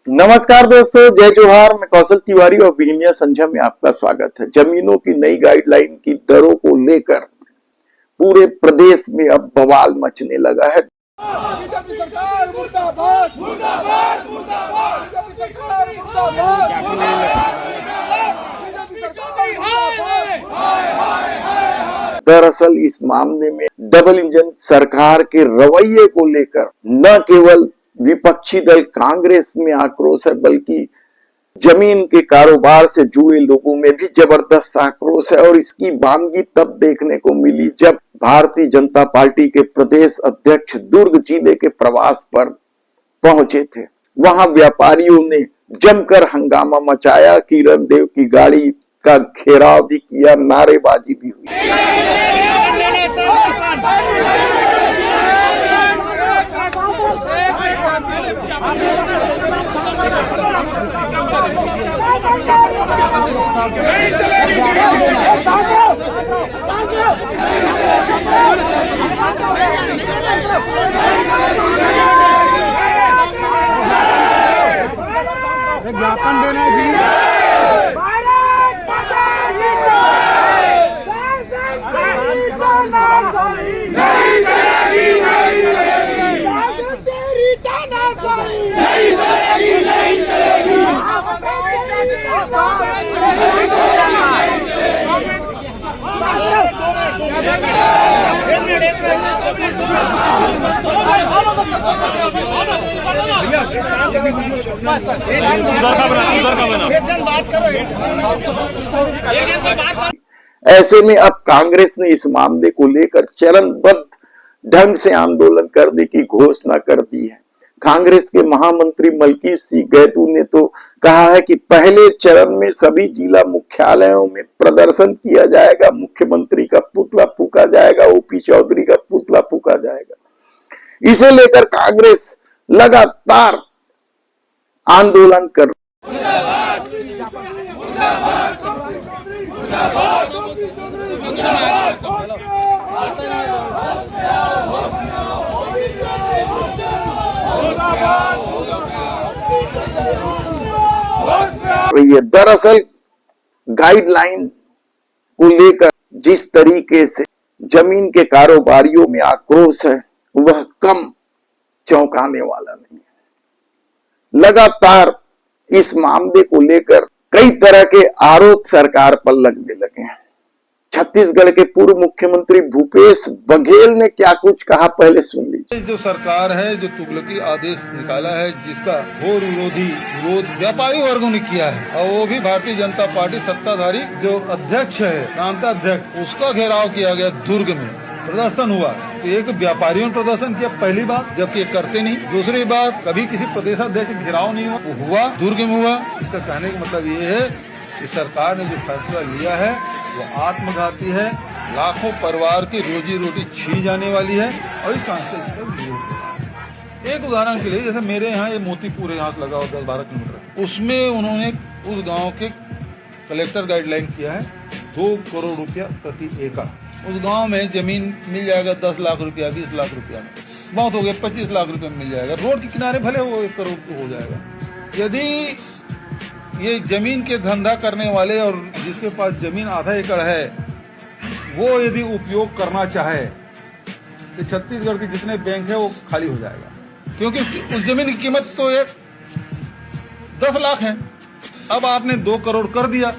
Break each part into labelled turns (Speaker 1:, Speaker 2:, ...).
Speaker 1: नमस्कार दोस्तों, जय जोहार। मैं कौशल तिवारी और बिहनिया संध्या में आपका स्वागत है। जमीनों की नई गाइडलाइन की दरों को लेकर पूरे प्रदेश में अब बवाल मचने लगा है।
Speaker 2: बीजेपी सरकार मुर्दाबाद, मुर्दाबाद, मुर्दाबाद। बीजेपी सरकार मुर्दाबाद, मुर्दाबाद।
Speaker 1: दरअसल इस मामले में डबल इंजन सरकार के रवैये को लेकर न केवल विपक्षी दल कांग्रेस में आक्रोश है, बल्कि जमीन के कारोबार से जुड़े लोगों में भी जबरदस्त आक्रोश है। और इसकी वानगी तब देखने को मिली जब भारतीय जनता पार्टी के प्रदेश अध्यक्ष दुर्ग जिले के प्रवास पर पहुंचे थे। वहां व्यापारियों ने जमकर हंगामा मचाया, किरण देव की गाड़ी का घेराव भी किया, नारेबाजी भी हुई।
Speaker 2: ज्ञापन देना जी।
Speaker 1: ऐसे में अब कांग्रेस ने इस मामले को लेकर चरणबद्ध ढंग से आंदोलन करने की घोषणा कर दी है। कांग्रेस के महामंत्री मलकीत सिंह गैतू ने तो कहा है कि पहले चरण में सभी जिला मुख्यालयों में प्रदर्शन किया जाएगा, मुख्यमंत्री का पुतला फूका जाएगा, ओपी चौधरी का पुतला फूका जाएगा। इसे लेकर कांग्रेस लगातार आंदोलन कर ये दरअसल गाइडलाइन को लेकर जिस तरीके से जमीन के कारोबारियों में आक्रोश है, वह कम चौंकाने वाला नहीं है। लगातार इस मामले को लेकर कई तरह के आरोप सरकार पर लगने लगे हैं। छत्तीसगढ़ के पूर्व मुख्यमंत्री भूपेश बघेल ने क्या कुछ कहा, पहले सुन लीजिए।
Speaker 3: जो सरकार है, जो तुगलकी आदेश निकाला है, जिसका घोर विरोध व्यापारी वर्गों ने किया है, और वो भी भारतीय जनता पार्टी सत्ताधारी जो अध्यक्ष है, प्रांता अध्यक्ष, उसका घेराव किया गया। दुर्ग में प्रदर्शन हुआ, तो एक तो व्यापारियों ने प्रदर्शन किया पहली बार, जबकि ये करते नहीं। दूसरी बार कभी किसी प्रदेशाध्यक्ष घेराव नहीं हुआ, दुर्ग में हुआ। इसका कहने का मतलब ये है कि सरकार ने जो फैसला लिया है वो आत्मघाती है, लाखों परिवार की रोजी रोटी छीन जाने वाली है, और इस विरोध। एक उदाहरण के लिए, जैसे मेरे यहाँ ये मोतीपुर यहाँ लगा हुआ 10-12 किलोमीटर, उसमें उन्होंने उस गांव के कलेक्टर गाइडलाइन किया है 2 करोड़ रुपया प्रति एकड़। उस गांव में जमीन मिल जाएगा 10 लाख रुपया, 20 लाख रुपया में, बहुत हो गया 25 लाख रुपया मिल जाएगा। रोड के किनारे भले वो 1 करोड़ हो जाएगा। यदि ये जमीन के धंधा करने वाले और जिसके पास जमीन आधा एकड़ है, वो यदि उपयोग करना चाहे तो छत्तीसगढ़ के जितने बैंक है वो खाली हो जाएगा, क्योंकि उस जमीन की कीमत तो 10 लाख है। अब आपने 2 करोड़ कर दिया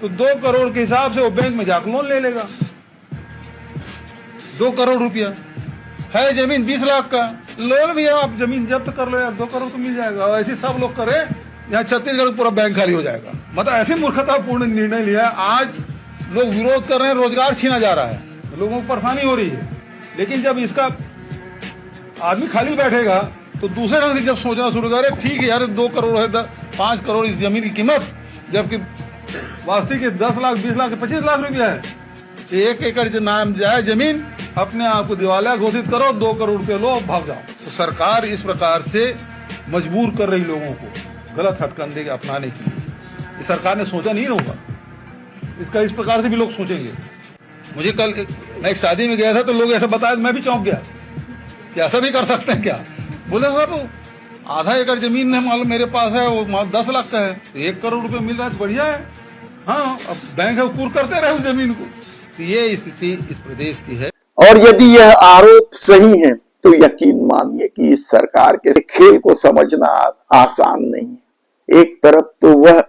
Speaker 3: तो 2 करोड़ के हिसाब से वो बैंक में जाकर लोन ले लेगा। 2 करोड़ रुपया है, जमीन 20 लाख का, लोन भी है, आप जमीन जब्त कर लो यार, 2 करोड़ तो मिल जाएगा। ऐसे सब लोग करें, यहाँ छत्तीसगढ़ पूरा बैंक खाली हो जाएगा। मतलब ऐसे मूर्खतापूर्ण निर्णय लिया। आज लोग विरोध कर रहे हैं, रोजगार छीना जा रहा है, लोगों को परेशानी हो रही है। लेकिन जब इसका आदमी खाली बैठेगा तो दूसरे ढंग से जब सोचना शुरू करे, ठीक है यार 2 करोड़ है, 5 करोड़ इस जमीन की कीमत, जबकि वास्तविक 10 लाख, 20 लाख, 25 लाख रुपया है। 1 एकड़ जो नाम जाए जमीन, अपने आप को दिवालिया घोषित करो, 2 करोड़ रुपये लो, भाग जाओ। तो सरकार इस प्रकार से मजबूर कर रही लोगों को गलत हथकंडे अपनाने के लिए। इस सरकार ने सोचा नहीं होगा, इसका इस प्रकार से भी लोग सोचेंगे। मुझे कल मैं एक शादी में गया था तो लोग ऐसा बताया, मैं भी चौंक गया कि ऐसा भी कर सकते हैं क्या। बोले साहब आधा एकड़ जमीन है मालूम मेरे पास है, वो 10 लाख का है, तो 1 करोड़ रुपए मिल रहा है तो बढ़िया है। हाँ, अब बैंक है पूर करते रहे उस जमीन को। तो ये स्थिति इस प्रदेश की है।
Speaker 1: और यदि यह आरोप सही है तो यकीन मानिए कि इस सरकार के खेल को समझना आसान नहीं है। एक तरफ तो वह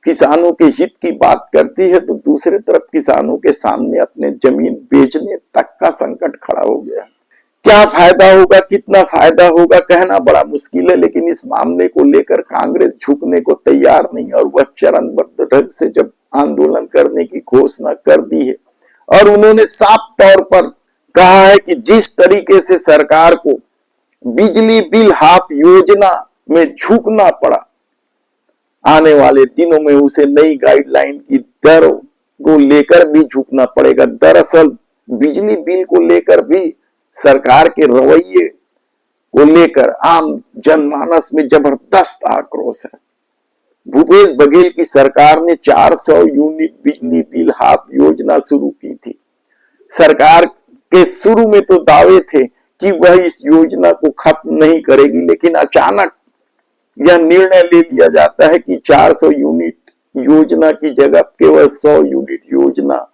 Speaker 1: किसानों के हित की बात करती है, तो दूसरे तरफ किसानों के सामने अपने जमीन बेचने तक का संकट खड़ा हो गया। क्या फायदा होगा, कितना फायदा होगा कहना बड़ा मुश्किल है, लेकिन इस मामले को लेकर कांग्रेस झुकने को तैयार नहीं। और वह चरणबद्ध ढंग से जब आंदोलन करने की घोषणा कर दी है और उन्होंने साफ तौर पर कहा है कि जिस तरीके से सरकार को बिजली बिल हाफ योजना में झुकना पड़ा, आने वाले दिनों में उसे नई गाइडलाइन की दरों को लेकर भी झुकना पड़ेगा। दरअसल बिजली बिल को लेकर भी सरकार के रवैये को लेकर आम जनमानस में जबरदस्त आक्रोश है। भूपेश बघेल की सरकार ने 400 यूनिट बिजली बिल हाफ योजना शुरू की थी। सरकार के शुरू में तो दावे थे कि वह इस योजना को खत्म नहीं करेगी, लेकिन अचानक यह निर्णय ले लिया जाता है कि 400 यूनिट योजना की जगह केवल 100 यूनिट योजना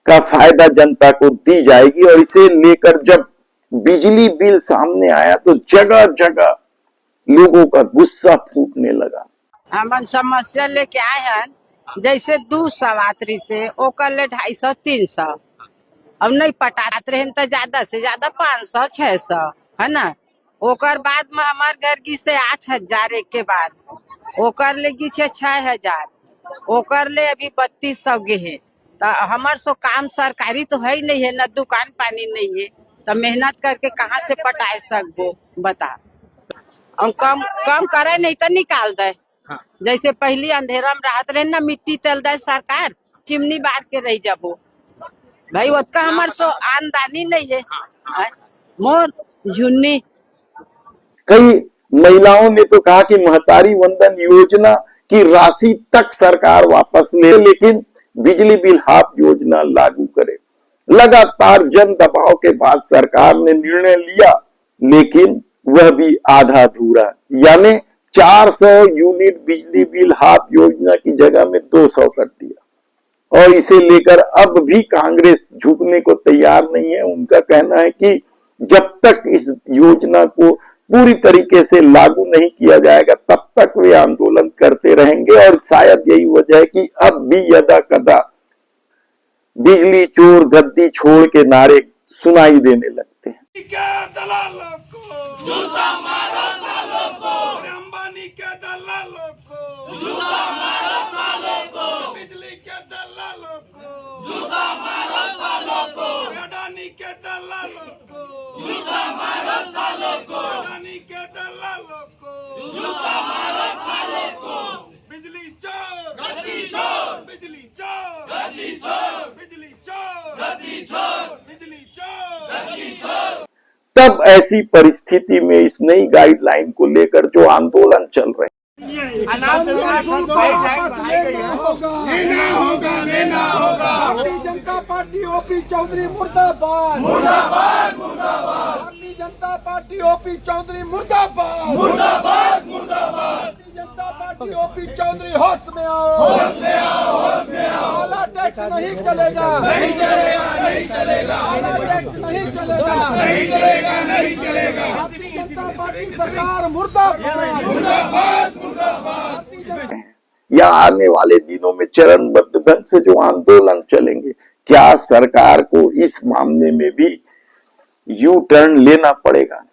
Speaker 1: का फायदा जनता को दी जाएगी। और इसे लेकर जब बिजली बिल सामने आया तो जगह जगह लोगों का गुस्सा फूटने लगा।
Speaker 4: हम समस्या लेके आए हैं, जैसे 200 यात्री से ओकर ले 250 300, अब नहीं पटात रहे तो ज्यादा से ज्यादा 500 600 है ना। ओकर बाद में हमार घर की से 8000 एक के बाद, ओकर ले की 6000, ओकर ले अभी 3200 गे है। तो हमार सो काम सरकारी तो है ही नहीं है, ना दुकान पानी नहीं है, तो मेहनत करके कहाँ से पटाए सकबो बता। हम कम करे नहीं तो निकाल दे। जैसे पहली अंधेरा में राहत रहे ना, मिट्टी तेल दे सरकार, चिमनी बार के रह जाबो भाई, उसका हमार सो आमदनी नहीं है। मोर झुन्नी
Speaker 1: कई महिलाओं ने तो कहा कि महतारी वंदन योजना की राशि तक सरकार वापस ले, लेकिन बिजली बिल हाफ योजना लागू करे। लगातार जन दबाव के बाद सरकार ने निर्णय लिया, लेकिन वह भी आधा अधूरा, यानी 400 यूनिट बिजली बिल हाफ योजना की जगह में 200 कर दिया। और इसे लेकर अब भी कांग्रेस झुकने को तैयार नहीं है। उनका कहना है कि जब तक इस योजना को पूरी तरीके से लागू नहीं किया जाएगा तब तक वे आंदोलन करते रहेंगे। और शायद यही वजह है कि अब भी यदा कदा बिजली चोर गद्दी छोड़ के नारे सुनाई देने लगते हैं।
Speaker 2: दलालों को जूता मारो, सालों को अंबानी के दलालों को जूता मारो, सालों को बिजली के दलालों को जूता मारो, सालों को अडानी के दलालों को जूता मारो, सालों को अडानी के दलालों को जूता मारो, सालों को बिजली चोर गद्दी चोर, बिजली चोर गद्दी चोर, बिजली चोर गद्दी चोर, बिजली चोर गद्दी चोर।
Speaker 1: तब ऐसी परिस्थिति में इस नई गाइडलाइन को लेकर जो आंदोलन चल रहे
Speaker 2: लेना होगा। भारतीय जनता पार्टी ओपी चौधरी मुर्दाबाद, मुर्दाबाद, मुर्दाबाद। भारतीय जनता पार्टी ओपी चौधरी मुर्दाबाद, मुर्दाबाद, मुर्दाबाद। भारतीय जनता पार्टी ओपी चौधरी होश में आओ, होश में आओ, होश में आओ। काला टैक्स नहीं चलेगा, नहीं चलेगा, नहीं चलेगा। काला टैक्स नहीं चलेगा, नहीं चलेगा, नहीं चलेगा। भारतीय जनता पार्टी सरकार मुर्दाबाद, मुर्दाबाद, मुर्दाबाद।
Speaker 1: या आने वाले दिनों में चरणबद्ध ढंग से जो आंदोलन चलेंगे, क्या सरकार को इस मामले में भी यू टर्न लेना पड़ेगा?